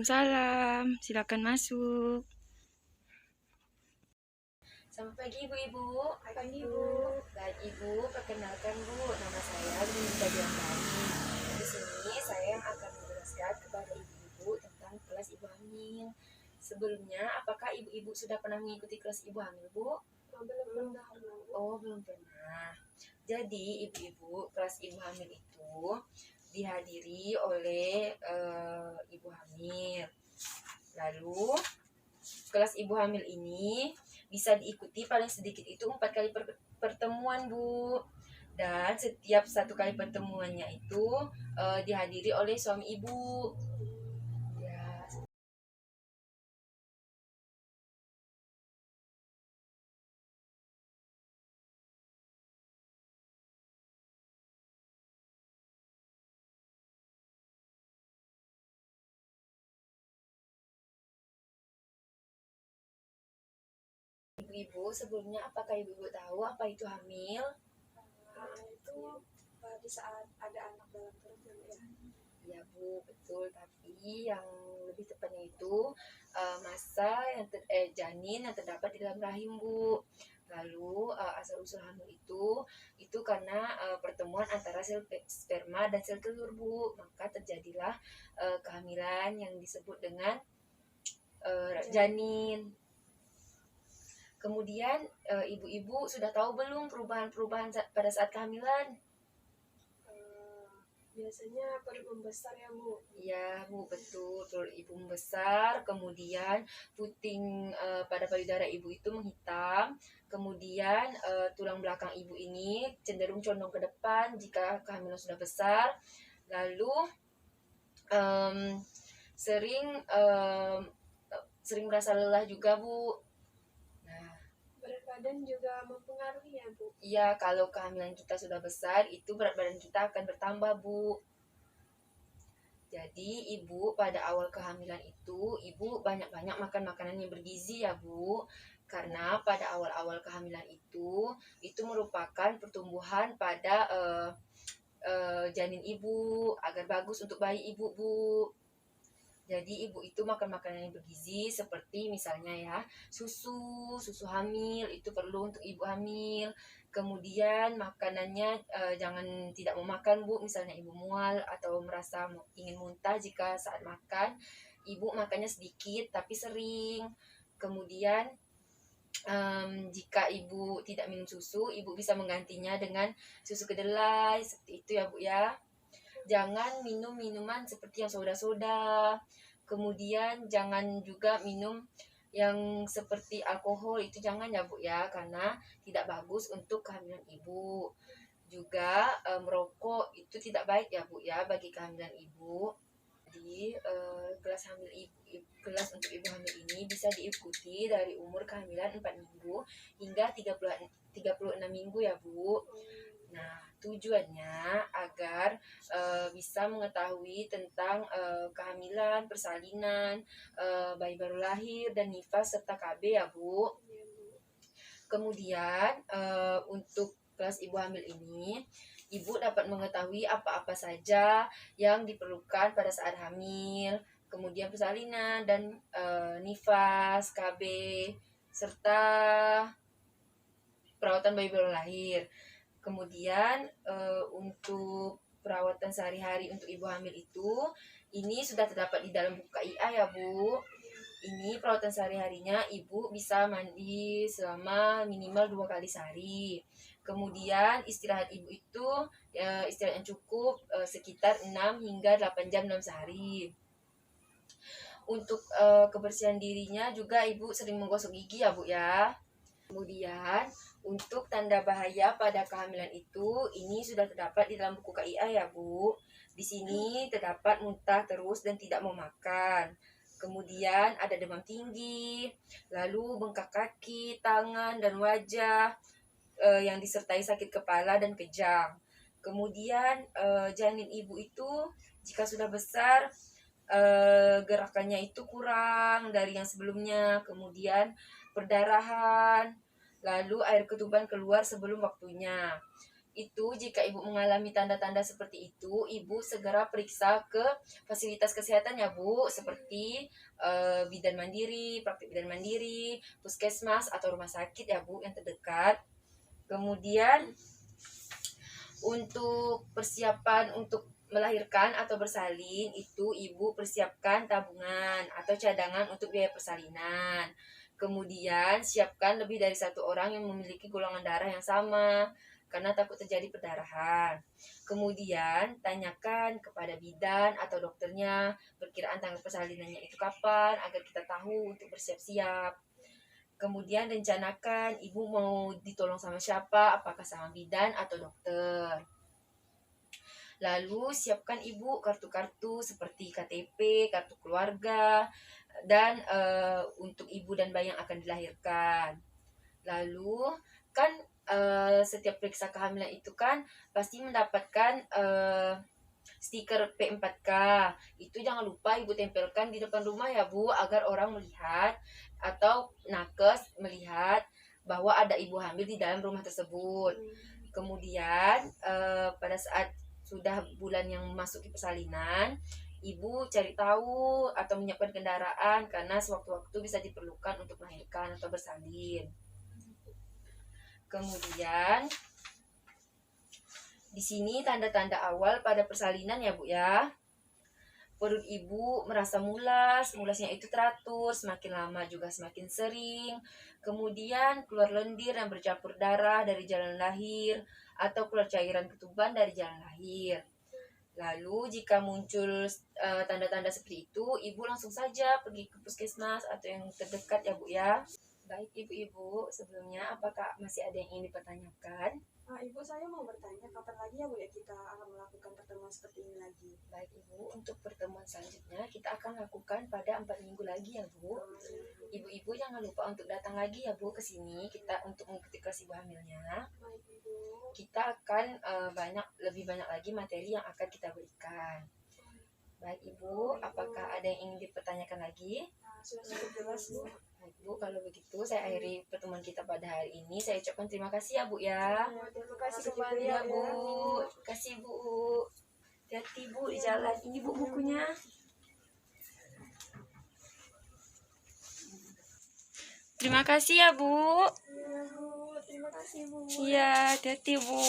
Waalaikumsalam, silakan masuk. Selamat pagi ibu-ibu. Pagi Bu. Baik ibu, perkenalkan bu, nama saya Linda Diandani. Di sini saya yang akan menjelaskan kepada ibu-ibu tentang kelas ibu hamil. Sebelumnya, apakah ibu-ibu sudah pernah mengikuti kelas ibu hamil bu? Belum pernah. Oh, belum pernah. Jadi ibu-ibu, kelas ibu hamil itu dihadiri oleh ibu hamil. Lalu kelas ibu hamil ini bisa diikuti paling sedikit itu 4 kali pertemuan bu, dan setiap 1 kali pertemuannya itu dihadiri oleh suami ibu ya. Ibu-ibu, sebelumnya apakah ibu-ibu tahu apa itu hamil? Itu pada saat ada anak dalam perut ya. Ya bu, betul. Tapi yang lebih tepatnya itu masa yang janin yang terdapat di dalam rahim bu. Lalu asal usul hamil itu karena pertemuan antara sel sperma dan sel telur bu, maka terjadilah kehamilan yang disebut dengan janin. Kemudian ibu-ibu sudah tahu belum perubahan-perubahan pada saat kehamilan? Biasanya perut membesar ya Bu. Iya bu, betul, perut ibu membesar, kemudian puting pada payudara ibu itu menghitam, kemudian tulang belakang ibu ini cenderung condong ke depan jika kehamilan sudah besar, lalu sering merasa lelah juga bu. Berat badan juga mempengaruhi ya Bu. Iya, kalau kehamilan kita sudah besar, itu berat badan kita akan bertambah, Bu. Jadi, ibu pada awal kehamilan itu, ibu banyak-banyak makan makanan yang bergizi ya, Bu. Karena pada awal-awal kehamilan itu merupakan pertumbuhan pada janin ibu, agar bagus untuk bayi ibu, Bu. Jadi ibu itu makan makanan yang bergizi seperti misalnya ya susu hamil itu perlu untuk ibu hamil. Kemudian makanannya jangan tidak mau makan bu, misalnya ibu mual atau merasa ingin muntah jika saat makan, ibu makannya sedikit tapi sering. Kemudian jika ibu tidak minum susu, ibu bisa menggantinya dengan susu kedelai seperti itu ya bu ya. Jangan minum minuman seperti yang soda-soda. Kemudian jangan juga minum yang seperti alkohol, itu jangan ya Bu ya, karena tidak bagus untuk kehamilan ibu. Juga merokok itu tidak baik ya Bu ya bagi kehamilan ibu. Jadi kelas untuk ibu hamil ini bisa diikuti dari umur kehamilan 4 minggu hingga 36 minggu ya Bu. Nah, tujuannya agar bisa mengetahui tentang kehamilan, persalinan, bayi baru lahir, dan nifas serta KB ya Bu. Kemudian untuk kelas ibu hamil ini, ibu dapat mengetahui apa-apa saja yang diperlukan pada saat hamil, kemudian persalinan dan nifas, KB, serta perawatan bayi baru lahir. Kemudian untuk perawatan sehari-hari untuk ibu hamil ini sudah terdapat di dalam buku KIA ya Bu. Ini perawatan sehari-harinya ibu bisa mandi selama minimal 2 kali sehari. Kemudian istirahat ibu itu istirahat yang cukup sekitar 6 hingga 8 jam dalam sehari. Untuk kebersihan dirinya juga ibu sering menggosok gigi ya Bu ya. Kemudian untuk tanda bahaya pada kehamilan ini sudah terdapat di dalam buku KIA ya Bu. Di sini terdapat muntah terus dan tidak mau makan. Kemudian ada demam tinggi, lalu bengkak kaki, tangan, dan wajah yang disertai sakit kepala dan kejang. Kemudian janin ibu itu jika sudah besar gerakannya itu kurang dari yang sebelumnya. Kemudian perdarahan, lalu air ketuban keluar sebelum waktunya. itu jika ibu mengalami tanda-tanda seperti itu, ibu segera periksa ke fasilitas kesehatan ya Bu, seperti bidan mandiri, praktik bidan mandiri, puskesmas atau rumah sakit ya Bu yang terdekat. Kemudian untuk persiapan untuk melahirkan atau bersalin itu ibu persiapkan tabungan atau cadangan untuk biaya persalinan. Kemudian siapkan lebih dari satu orang yang memiliki golongan darah yang sama karena takut terjadi perdarahan. Kemudian tanyakan kepada bidan atau dokternya perkiraan tanggal persalinannya itu kapan agar kita tahu untuk bersiap-siap. Kemudian rencanakan ibu mau ditolong sama siapa, apakah sama bidan atau dokter. Lalu siapkan ibu kartu-kartu seperti KTP, kartu keluarga, dan untuk ibu dan bayi yang akan dilahirkan. Lalu kan setiap periksa kehamilan itu kan pasti mendapatkan stiker P4K. Itu jangan lupa ibu tempelkan di depan rumah ya Bu, agar orang melihat atau nakes melihat bahwa ada ibu hamil di dalam rumah tersebut. Kemudian pada saat sudah bulan yang memasuki persalinan, ibu cari tahu atau menyiapkan kendaraan karena sewaktu-waktu bisa diperlukan untuk melahirkan atau bersalin. Kemudian di sini tanda-tanda awal pada persalinan ya Bu ya. Perut ibu merasa mulas, mulasnya itu teratur, semakin lama juga semakin sering. Kemudian keluar lendir yang bercampur darah dari jalan lahir atau keluar cairan ketuban dari jalan lahir. Lalu jika muncul tanda-tanda seperti itu, ibu langsung saja pergi ke puskesmas atau yang terdekat ya Bu ya. Baik ibu-ibu, sebelumnya apakah masih ada yang ingin dipertanyakan? Ibu, saya mau bertanya kapan lagi ya Bu ya kita akan melakukan pertemuan seperti ini lagi? Baik ibu, untuk pertemuan selanjutnya kita akan lakukan pada 4 minggu lagi ya Bu. Ibu-ibu jangan lupa untuk datang lagi ya Bu ke sini kita untuk mengikuti kelas ibu hamilnya. Baik Ibu. Kita akan lebih banyak lagi materi yang akan kita berikan. Baik ibu, apakah ada yang ingin dipertanyakan lagi? Sudah cukup jelas Bu. Baik Bu, kalau begitu saya akhiri pertemuan kita pada hari ini. Saya ucapkan terima kasih ya Bu ya. Terima kasih Juga kembali ya Bu. Terima kasih Bu. Hati-hati Bu di jalan. Ini Bu bukunya. Terima kasih ya Bu. Iya Bu, terima kasih Bu. Iya, hati-hati Bu.